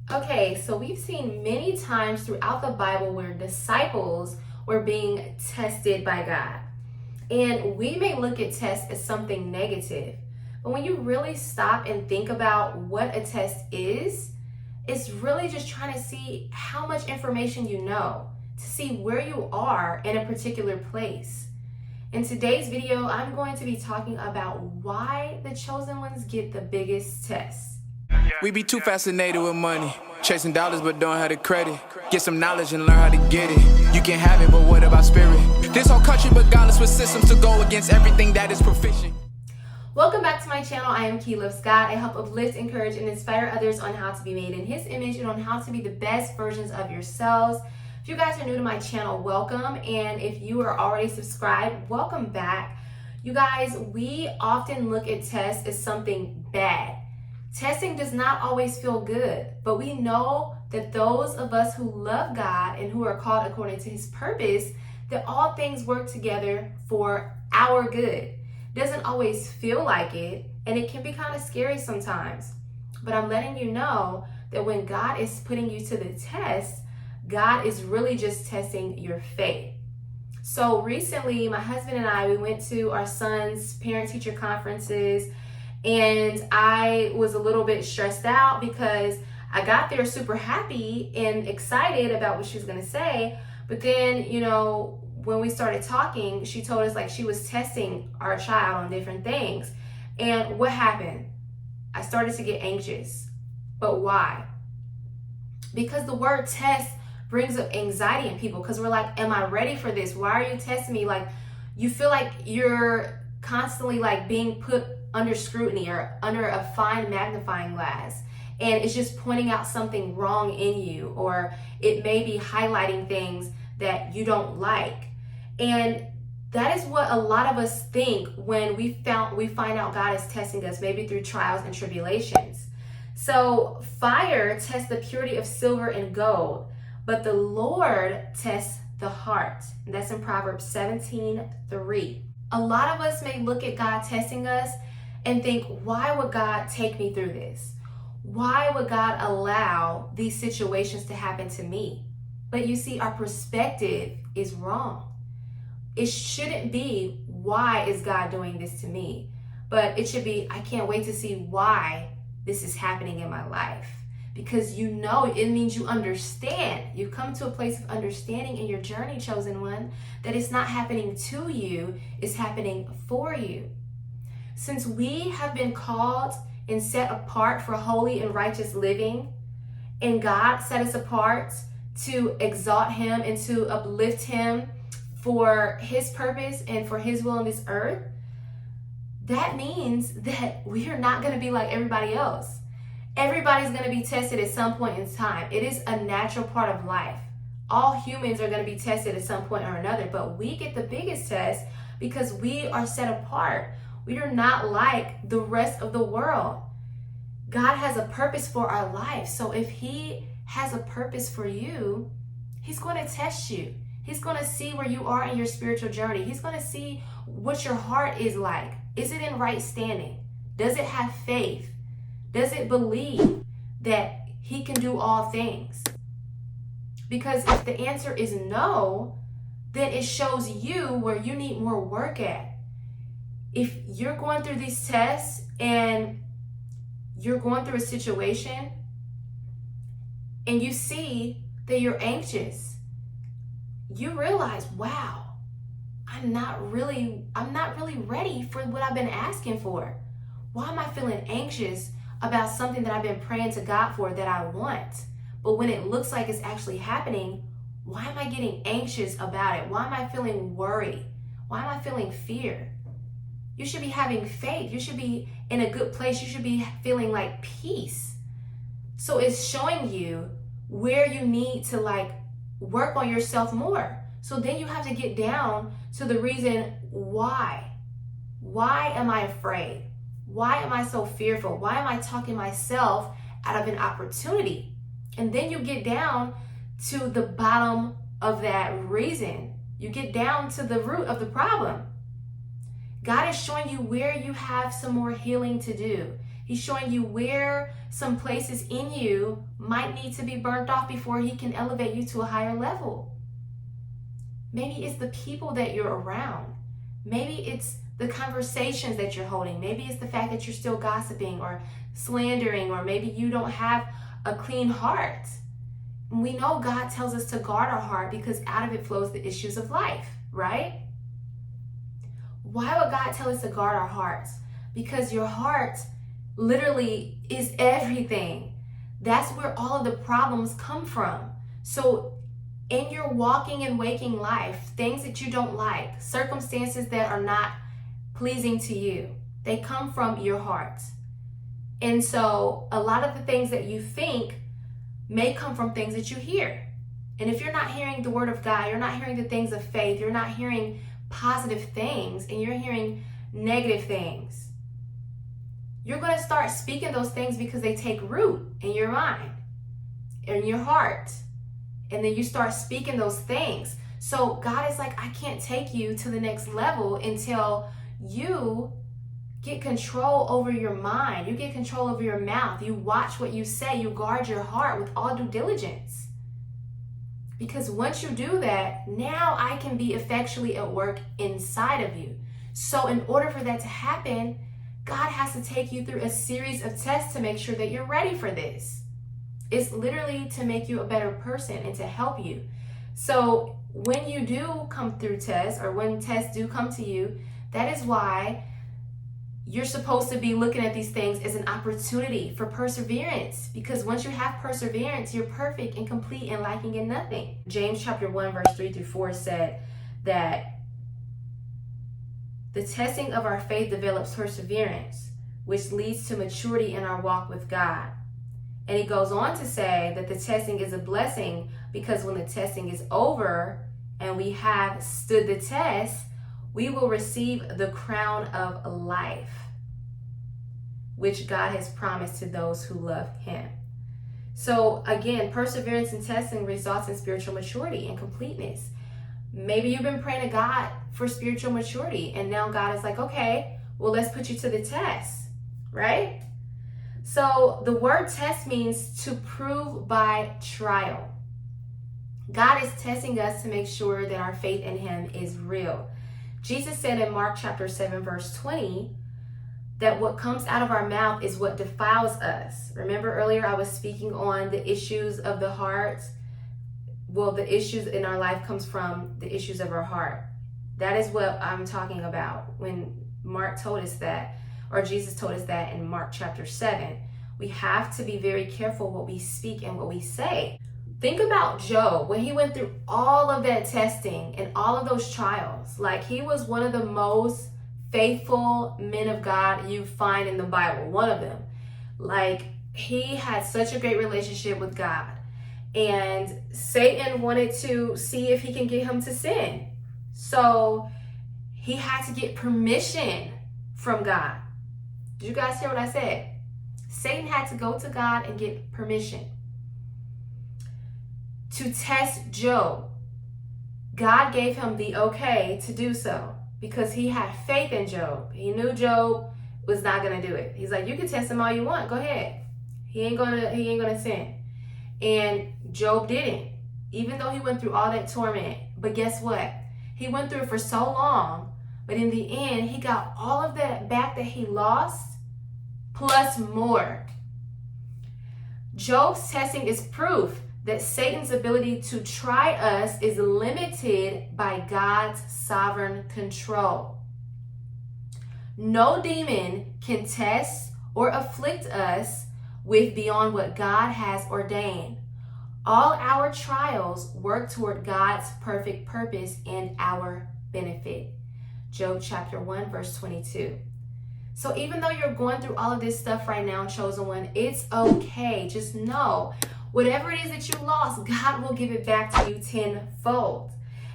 Okay, so we've seen many times throughout the Bible where disciples were being tested by God. And we may look at tests as something negative, but when you really stop and think about what a test is, it's really just trying to see how much information you know, to see where you are in a particular place. In today's video, I'm going to be talking about why the chosen ones get the biggest tests. We be too fascinated with money, chasing dollars but don't have the credit. Get some knowledge and learn how to get it. You can have it, but what about spirit? This whole country but godless with systems to go against everything that is proficient. Welcome back to my channel. I am KeyLovesGod. I help uplift, encourage, and inspire others on how to be made in His image and on how to be the best versions of yourselves. If you guys are new to my channel, welcome. And if you are already subscribed, welcome back. You guys, we often look at tests as something bad. Testing does not always feel good, but we know that those of us who love God and who are called according to His purpose, that all things work together for our good. Doesn't always feel like it, and it can be kind of scary sometimes. But I'm letting you know that when God is putting you to the test, God is really just testing your faith. So recently, my husband and I, we went to our son's parent-teacher conferences, and I was a little bit stressed out because I got there super happy and excited about what she was going to say. But then, when we started talking, she told us like she was testing our child on different things. And what happened? I started to get anxious. But why? Because the word test brings up anxiety in people, because we're like, am I ready for this? Why are you testing me? Like, you feel like you're constantly like being put under scrutiny or under a fine magnifying glass, and it's just pointing out something wrong in you, or it may be highlighting things that you don't like. And that is what a lot of us think when we find out God is testing us, maybe through trials and tribulations. So fire tests the purity of silver and gold, but the Lord tests the heart. And that's in Proverbs 17:3. A lot of us may look at God testing us and think, why would God take me through this? Why would God allow these situations to happen to me? But you see, our perspective is wrong. It shouldn't be, why is God doing this to me? But it should be, I can't wait to see why this is happening in my life. Because it means you understand. You've come to a place of understanding in your journey, chosen one, that it's not happening to you, it's happening for you. Since we have been called and set apart for holy and righteous living, and God set us apart to exalt Him and to uplift Him for His purpose and for His will on this earth, that means that we are not going to be like everybody else. Everybody's going to be tested at some point in time. It is a natural part of life. All humans are going to be tested at some point or another, but we get the biggest test because we are set apart. We are not like the rest of the world. God has a purpose for our life. So if He has a purpose for you, He's going to test you. He's going to see where you are in your spiritual journey. He's going to see what your heart is like. Is it in right standing? Does it have faith? Does it believe that He can do all things? Because if the answer is no, then it shows you where you need more work at. If you're going through these tests and you're going through a situation and you see that you're anxious, you realize, wow, I'm not really ready for what I've been asking for. Why am I feeling anxious about something that I've been praying to God for that I want? But when it looks like it's actually happening, why am I getting anxious about it? Why am I feeling worried? Why am I feeling fear? You should be having faith. You should be in a good place. You should be feeling like peace. So it's showing you where you need to work on yourself more. So then you have to get down to the reason why. Why am I afraid? Why am I so fearful? Why am I talking myself out of an opportunity? And then you get down to the bottom of that reason. You get down to the root of the problem. God is showing you where you have some more healing to do. He's showing you where some places in you might need to be burnt off before he can elevate you to a higher level. Maybe it's the people that you're around. Maybe it's the conversations that you're holding. Maybe it's the fact that you're still gossiping or slandering, or maybe you don't have a clean heart. We know God tells us to guard our heart because out of it flows the issues of life, right? Why would God tell us to guard our hearts? Because your heart literally is everything. That's where all of the problems come from. So in your walking and waking life, things that you don't like, circumstances that are not pleasing to you, they come from your heart. And so a lot of the things that you think may come from things that you hear. And if you're not hearing the word of God, you're not hearing the things of faith, you're not hearing positive things, and you're hearing negative things, you're going to start speaking those things because they take root in your mind, in your heart. And then you start speaking those things. So God is like, I can't take you to the next level until you get control over your mind. You get control over your mouth. You watch what you say. You guard your heart with all due diligence. Because once you do that, now I can be effectually at work inside of you. So in order for that to happen, God has to take you through a series of tests to make sure that you're ready for this. It's literally to make you a better person and to help you. So when you do come through tests, or when tests do come to you, that is why you're supposed to be looking at these things as an opportunity for perseverance. Because once you have perseverance, you're perfect and complete and lacking in nothing. James chapter 1 verse 3-4 said that the testing of our faith develops perseverance, which leads to maturity in our walk with God. And he goes on to say that the testing is a blessing because when the testing is over and we have stood the test, we will receive the crown of life, which God has promised to those who love him. So again, perseverance in testing results in spiritual maturity and completeness. Maybe you've been praying to God for spiritual maturity, and now God is like, okay, well, let's put you to the test, right? So the word test means to prove by trial. God is testing us to make sure that our faith in him is real. Jesus said in Mark chapter 7 verse 20 that what comes out of our mouth is what defiles us. Remember earlier I was speaking on the issues of the heart. Well, the issues in our life comes from the issues of our heart. That is what I'm talking about when Mark told us that, or Jesus told us that in Mark chapter 7. We have to be very careful what we speak and what we say. Think about Job, when he went through all of that testing and all of those trials. Like, he was one of the most faithful men of God you find in the Bible, one of them. Like, he had such a great relationship with God. And Satan wanted to see if he can get him to sin. So he had to get permission from God. Did you guys hear what I said? Satan had to go to God and get permission to test Job. God gave him the okay to do so because he had faith in Job. He knew Job was not going to do it. He's like, you can test him all you want. Go ahead. He ain't gonna sin. And Job didn't, even though he went through all that torment. But guess what? He went through it for so long, but in the end, he got all of that back that he lost, plus more. Job's testing is proof that Satan's ability to try us is limited by God's sovereign control. No demon can test or afflict us with beyond what God has ordained. All our trials work toward God's perfect purpose and our benefit. Job chapter 1 verse 22. So even though you're going through all of this stuff right now, chosen one, it's okay. Just know, whatever it is that you lost, God will give it back to you tenfold.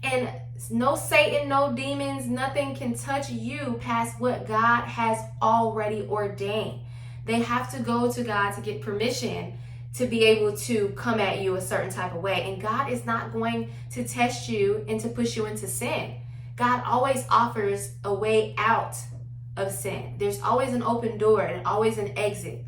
And no Satan, no demons, nothing can touch you past what God has already ordained. They have to go to God to get permission to be able to come at you a certain type of way. And God is not going to test you and to push you into sin. God always offers a way out of sin. There's always an open door and always an exit.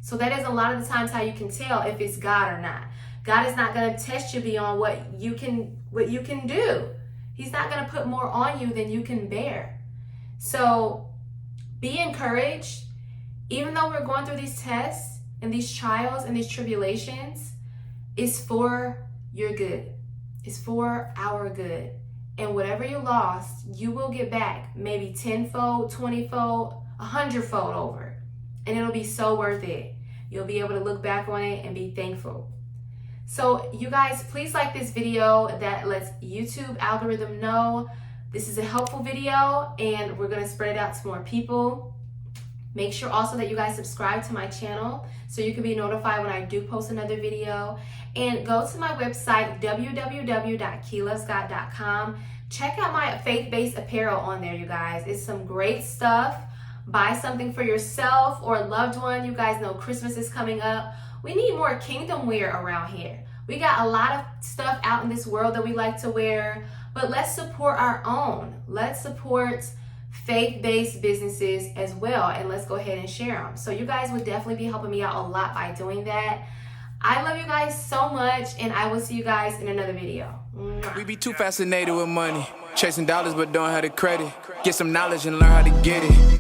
So that is a lot of the times how you can tell if it's God or not. God is not going to test you beyond what you can do. He's not going to put more on you than you can bear. So be encouraged. Even though we're going through these tests and these trials and these tribulations, it's for your good. It's for our good. And whatever you lost, you will get back maybe 10-fold, 20-fold, 100-fold over. And it'll be so worth it. You'll be able to look back on it and be thankful. So you guys, please like this video. That lets YouTube algorithm know this is a helpful video and we're going to spread it out to more people. Make sure also that you guys subscribe to my channel so you can be notified when I do post another video. And go to my website, www.KeyLovesGod.com. Check out my faith-based apparel on there, you guys. It's some great stuff. Buy something for yourself or a loved one. You guys know Christmas is coming up. We need more kingdom wear around here. We got a lot of stuff out in this world that we like to wear, but let's support our own. Let's support faith-based businesses as well, and let's go ahead and share them. So you guys would definitely be helping me out a lot by doing that. I love you guys so much, and I will see you guys in another video. We be too fascinated with money, chasing dollars but don't have the credit. Get some knowledge and learn how to get it.